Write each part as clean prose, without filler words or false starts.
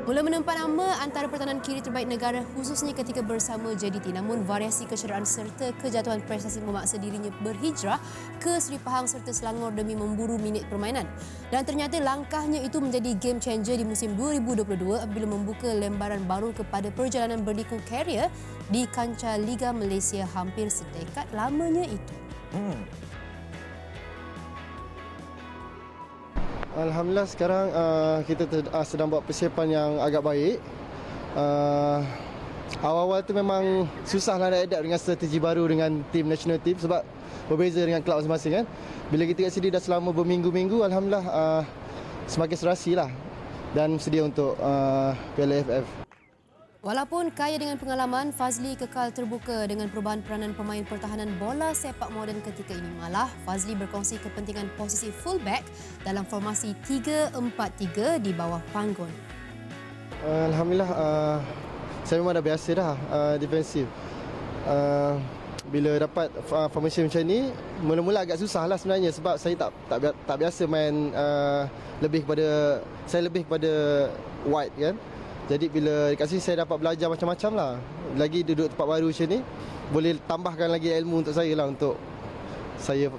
Mula menempat nama antara pertahanan kiri terbaik negara khususnya ketika bersama JDT. Namun variasi kecederaan serta kejatuhan prestasi memaksa dirinya berhijrah ke Seri Pahang serta Selangor demi memburu minit permainan. Dan ternyata langkahnya itu menjadi game changer di musim 2022 apabila membuka lembaran baru kepada perjalanan berliku karier di kancah Liga Malaysia hampir sedekat lamanya itu. Alhamdulillah sekarang kita sedang buat persiapan yang agak baik. Awal-awal tu memang susahlah nak adapt dengan strategi baru dengan tim national team sebab berbeza dengan kelab masing-masing kan. Bila kita kat sini dah selama berminggu-minggu, alhamdulillah semakin serasi lah dan sedia untuk Piala AFF. Walaupun kaya dengan pengalaman, Fazli kekal terbuka dengan perubahan peranan pemain pertahanan bola sepak moden ketika ini. Malah, Fazli berkongsi kepentingan posisi fullback dalam formasi 3-4-3 di bawah panggon. Alhamdulillah, saya memang dah biasa dah defensif. Bila dapat formasi macam ni, mula-mula agak susah lah sebenarnya sebab saya tak biasa main lebih kepada wide kan. Jadi bila dekat sini saya dapat belajar macam-macam lah. Lagi duduk tempat baru macam ni, boleh tambahkan lagi ilmu untuk saya lah untuk saya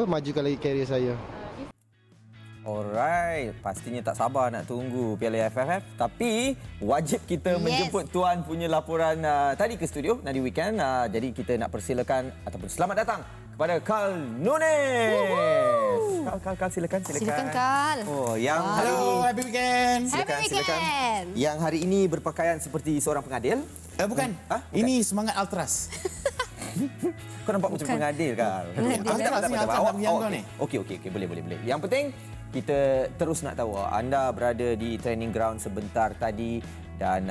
majukan lagi karier saya. Alright, pastinya tak sabar nak tunggu Piala AFF. Tapi wajib kita menjemput Tuan punya laporan tadi ke studio, Nadi Weekend. Jadi kita nak persilakan ataupun selamat datang kepada Carl Nunes. Carl, silakan. Silakan, Carl. Oh, yang hari Hello, ini, happy weekend. silakan. Yang hari ini berpakaian seperti seorang pengadil. Bukan. Bukan. Ini semangat Ultras. Kau nampak macam pengadil, Carl. Ultras ni, Ultras nak pergi kau ni. Okey, boleh. Yang penting kita terus nak tahu anda berada di training ground sebentar tadi dan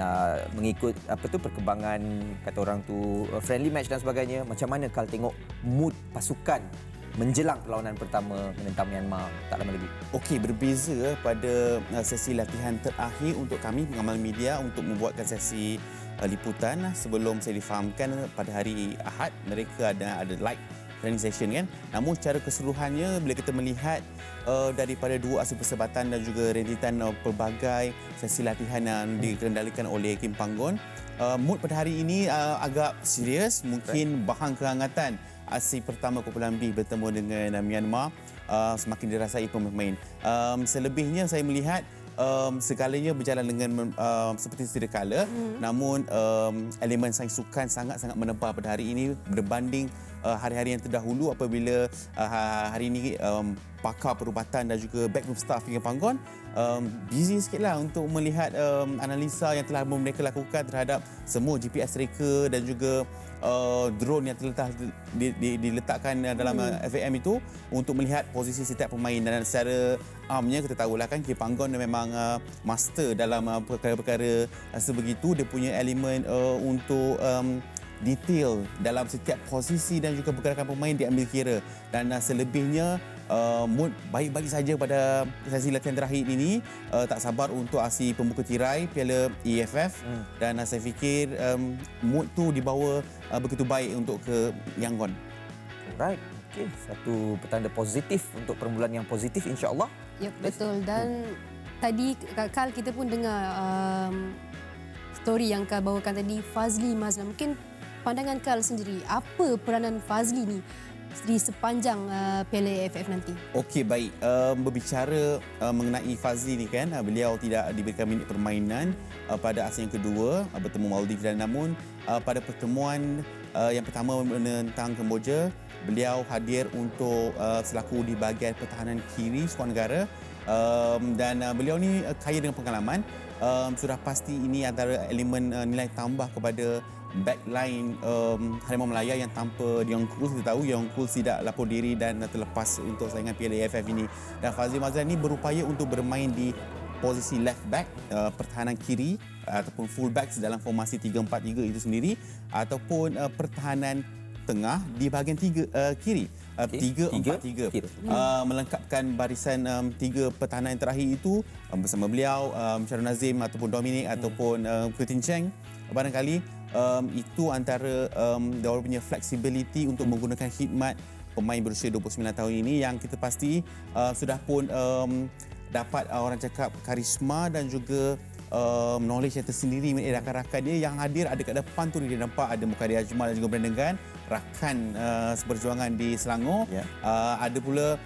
mengikut perkembangan kata orang tu friendly match dan sebagainya. Macam mana Carl tengok mood pasukan menjelang perlawanan pertama menentang Myanmar tak lama lagi? Okey, berbeza pada sesi latihan terakhir untuk kami pengamal media untuk membuatkan sesi liputan. Sebelum saya difahamkan pada hari Ahad mereka ada live training session kan. Namun secara keseluruhannya bila kita melihat daripada dua asal persahabatan dan juga rentetan pelbagai sesi latihan yang dikendalikan oleh Kim Panggon, mood pada hari ini agak serius, mungkin bahan kehangatan aksi pertama kumpulan B bertemu dengan Myanmar semakin dirasai pemain. Selebihnya saya melihat segalanya berjalan dengan seperti sedia kala. Namun elemen sains sukan sangat-sangat menebal pada hari ini berbanding hari-hari yang terdahulu apabila hari ini pakar perubatan dan juga backroom staff Kim Panggon busy sikitlah untuk melihat analisa yang telah mereka lakukan terhadap semua GPS tracker dan juga drone yang telah diletakkan dalam FAM itu untuk melihat posisi setiap pemain. Dan secara amnya kita tahulah kan Kim Panggon memang master dalam perkara-perkara sebegitu. Dia punya elemen untuk detail dalam setiap posisi dan juga pergerakan pemain diambil kira. Dan selebihnya mood baik-baik saja pada sesi latihan terakhir ini. Tak sabar untuk aksi pembuka tirai Piala AFF dan saya fikir mood tu dibawa begitu baik untuk ke Yangon. Alright. Okey, satu petanda positif untuk permulaan yang positif insya-Allah. Ya, betul. Dan tadi Carl kita pun dengar story yang Carl bawakan tadi Fazli Mazlan. Mungkin pandangan Carl sendiri, apa peranan Fazli ni di sepanjang Piala AFF nanti? Okey, baik. Berbicara mengenai Fazli ni kan, beliau tidak diberikan minit permainan pada aksi yang kedua bertemu Maldives, dan namun pada pertemuan yang pertama menentang Kemboja, beliau hadir untuk selaku di bahagian pertahanan kiri skuad negara. Dan beliau ni kaya dengan pengalaman. Sudah pasti ini antara elemen nilai tambah kepada backline Harimau Melaya yang tanpa Dion Cruz. Kita tahu Dion Cruz tidak lapor diri dan terlepas untuk saingan Piala AFF ini. Dan Fazli Mazlan ini berupaya untuk bermain di posisi left back, pertahanan kiri ataupun full back dalam formasi 3-4-3 itu sendiri, ataupun pertahanan tengah di bahagian kiri. 3-4-3 melengkapkan barisan tiga pertahanan yang terakhir itu bersama beliau, Syarul Nazim ataupun Dominic ataupun Quintin Cheng. Barangkali itu antara dia punya flexibility untuk menggunakan khidmat pemain berusia 29 tahun ini yang kita pasti sudah pun dapat orang cakap karisma dan juga knowledge yang tersendiri mengenai rakan-rakan dia yang hadir. Ada kat depan tu dia nampak ada Mukarri Ajmal dan juga Brandon Gan, rakan seperjuangan di Selangor. Ada pula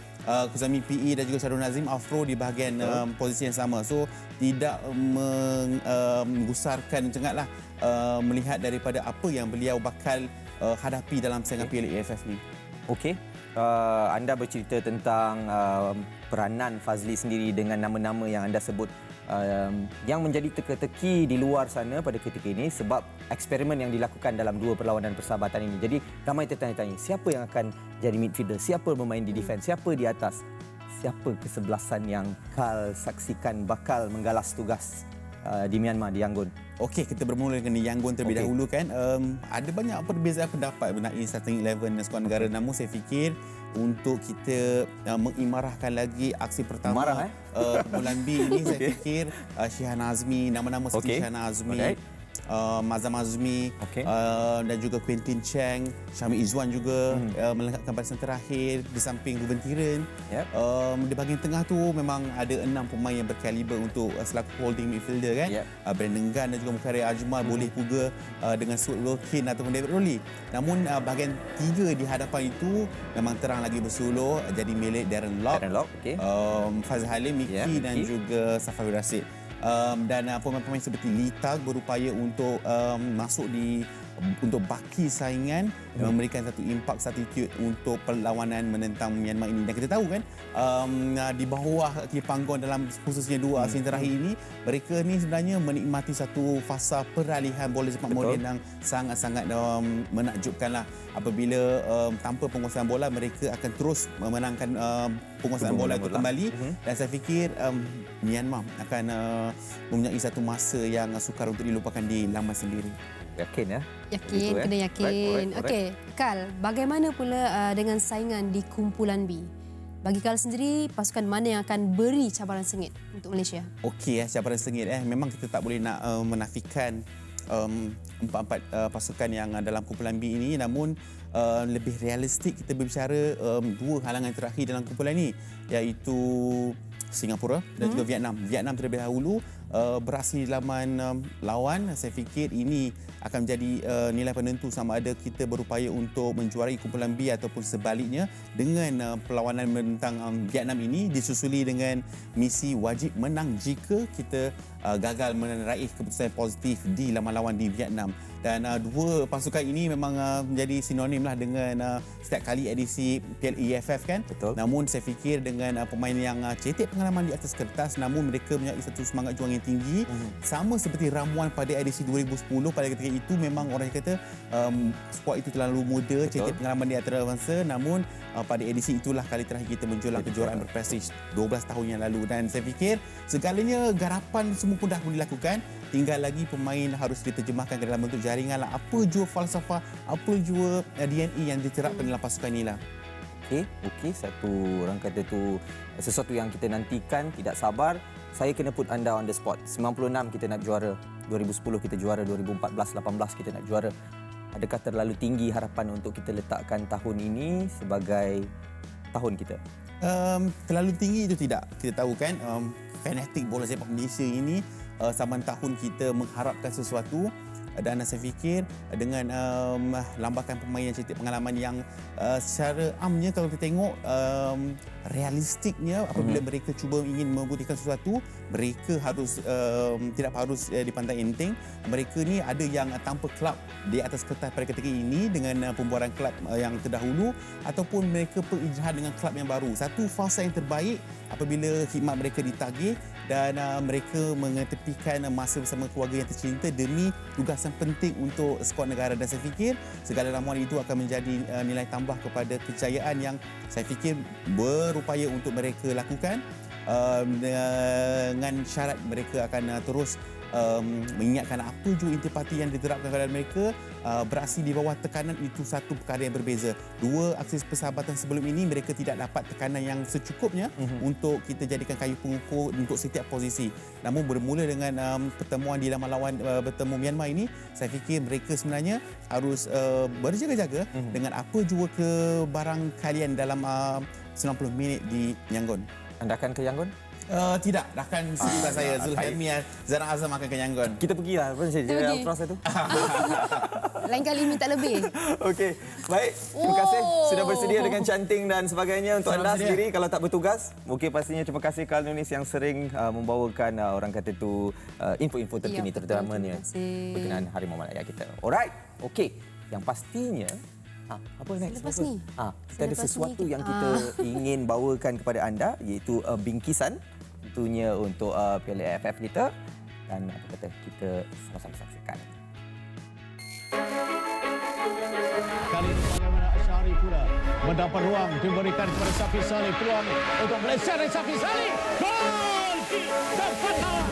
Kuzami PE dan juga Syarul Nazim Afro di bahagian posisi yang sama. So tidak menggusarkan cengatlah melihat daripada apa yang beliau bakal hadapi dalam persaingan Piala AFF ni. Okey. Anda bercerita tentang peranan Fazli sendiri dengan nama-nama yang anda sebut yang menjadi teka-teki di luar sana pada ketika ini sebab eksperimen yang dilakukan dalam dua perlawanan persahabatan ini. Jadi ramai tertanya-tanya siapa yang akan jadi midfielder, siapa bermain di defense, siapa di atas, siapa kesebelasan yang Kal saksikan bakal menggalas tugas di Myanmar, di Yangon. Okey, kita bermula dengan Yangon terlebih dahulu kan. Ada banyak perbezaan pendapat mengenai starting 11 skuad negara, namun saya fikir untuk kita mengimarahkan lagi aksi pertama bulan B ini saya fikir Shihan Azmi, nama-nama seperti Shihan Azmi, Mazam Azmi, dan juga Quentin Cheng, Syamil Izzuan juga melengkapkan barisan terakhir di samping Ruben Tiren. Di bahagian tengah tu memang ada 6 pemain yang berkaliber untuk selaku holding midfielder kan. Brandon Gan dan juga Mukarri Ajmal boleh juga dengan Sud Wilkin ataupun David Rowley. Namun bahagian 3 di hadapan itu memang terang lagi bersuluh jadi milik Darren Lock, Fazal Halim, Miki dan juga Safawi Rashid. Dan pemain-pemain seperti Lita berupaya untuk masuk untuk baki saingan, memberikan satu impak attitude untuk perlawanan menentang Myanmar ini. Dan kita tahu kan di bawah kaki panggung dalam khususnya dua asing terakhir ini, mereka ni sebenarnya menikmati satu fasa peralihan bola sepak moden yang sangat-sangat menakjubkanlah. Apabila tanpa penguasaan bola, mereka akan terus memenangkan penguasaan bola itu kembali. Dan saya fikir Myanmar akan mempunyai satu masa yang sukar untuk dilupakan di laman sendiri. Yakin ya? Yakin, kena yakin. Okey, Kal, bagaimana pula dengan saingan di kumpulan B? Bagi Kal sendiri, pasukan mana yang akan beri cabaran sengit untuk Malaysia? Okey, cabaran sengit. Memang kita tak boleh nak menafikan empat-empat pasukan yang dalam kumpulan B ini, namun lebih realistik kita berbicara dua halangan terakhir dalam kumpulan ini, iaitu Singapura dan juga Vietnam. Vietnam terlebih dahulu berhasil di laman lawan. Saya fikir ini akan menjadi nilai penentu sama ada kita berupaya untuk menjuarai kumpulan B ataupun sebaliknya, dengan perlawanan menentang Vietnam ini disusuli dengan misi wajib menang jika kita gagal meraih keputusan positif di laman lawan di Vietnam. Dan dua pasukan ini memang menjadi sinonim lah dengan setiap kali edisi Piala AFF kan. Namun saya fikir dengan pemain yang cetek pengalaman di atas kertas, namun mereka mempunyai satu semangat juang yang tinggi. Sama seperti ramuan pada edisi 2010, pada ketika itu memang orang kata skuad itu terlalu muda, cetek pengalaman di atas avansa. Namun pada edisi itulah kali terakhir kita menjulang kejuaraan berprestij 12 tahun yang lalu. Dan saya fikir segalanya, garapan semua pun dah dilakukan. Tinggal lagi pemain harus diterjemahkan ke dalam bentuk jaringan lah. Apa jua falsafah, apa jua DNA yang diterapkan dalam pasukan inilah. Okey, satu orang kata tu sesuatu yang kita nantikan, tidak sabar. Saya kena put anda on the spot. 96 kita nak juara, 2010 kita juara, 2014-18 kita nak juara. Adakah terlalu tinggi harapan untuk kita letakkan tahun ini sebagai tahun kita? Terlalu tinggi itu tidak. Kita tahu kan fanatik bola sepak Malaysia ini saban tahun kita mengharapkan sesuatu. Dan saya fikir dengan lambakan pemain yang cetek pengalaman yang secara amnya kalau kita tengok realistiknya apabila mereka cuba ingin membuktikan sesuatu, mereka harus tidak harus dipandang enteng. Mereka ni ada yang tanpa kelab di atas kertas pada ketika ini dengan pembuaran kelab yang terdahulu, ataupun mereka pengijahan dengan kelab yang baru. Satu fasa yang terbaik apabila khidmat mereka ditagih dan mereka mengetepikan masa bersama keluarga yang tercinta demi tugasan penting untuk skuad negara. Dan saya fikir segala ramuan itu akan menjadi nilai tambah kepada kejayaan yang saya fikir berupaya untuk mereka lakukan, dengan syarat mereka akan terus mengingatkan apa jua intipati yang diterapkan kepada mereka. Beraksi di bawah tekanan itu satu perkara yang berbeza. Dua aksi persahabatan sebelum ini mereka tidak dapat tekanan yang secukupnya untuk kita jadikan kayu pengukur untuk setiap posisi. Namun bermula dengan pertemuan di laman lawan bertemu Myanmar ini, saya fikir mereka sebenarnya harus berjaga-jaga dengan apa jua kebarangkalian dalam 90 minit di Yangon. Anda akan ke Yangon? Tidak, rakan sekitar saya Zulhelmi Zara Azam akan ke Yangon. Kita pergilah. Apa saja Pergi. Ultras itu? Lain kali minta lebih. Okey, baik. Terima kasih sudah bersedia dengan canting dan sebagainya untuk anda sendiri. Kalau tak bertugas, mungkin pastinya terima kasih Kak Nunis yang sering membawakan orang kata tu info-info terkini terutamanya berkenaan Harimau Malaya kita. Alright, okey. Yang pastinya apa next? Selepas ni. Kita ada Selepas sesuatu ni, yang kita ingin bawakan kepada anda, iaitu bingkisan tentunya untuk Piala AFF kita, dan apa kata kita sama-sama saksikan. Kali ini bagaimana Asyari pula mendapat ruang diberikan kepada Safi Saleh, peluang untuk Malaysia dan Safi Saleh. Gol! Dapat lawan.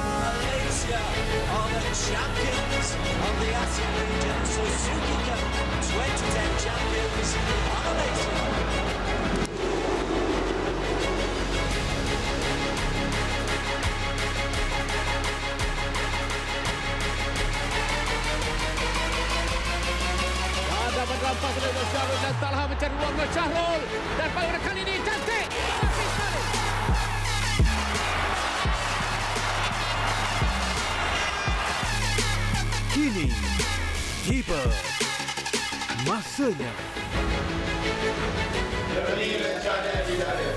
Malaysia are the champions of the ASEAN region. Suzuki Cup 2010 champions are Malaysia. Dapat rampas oleh Syahrul dan Talha mencari ruang ke Syahrul. Dan pada kali ini cantik. Safi Saleh. Kini, tiba masanya. Demi rencana tidak ada.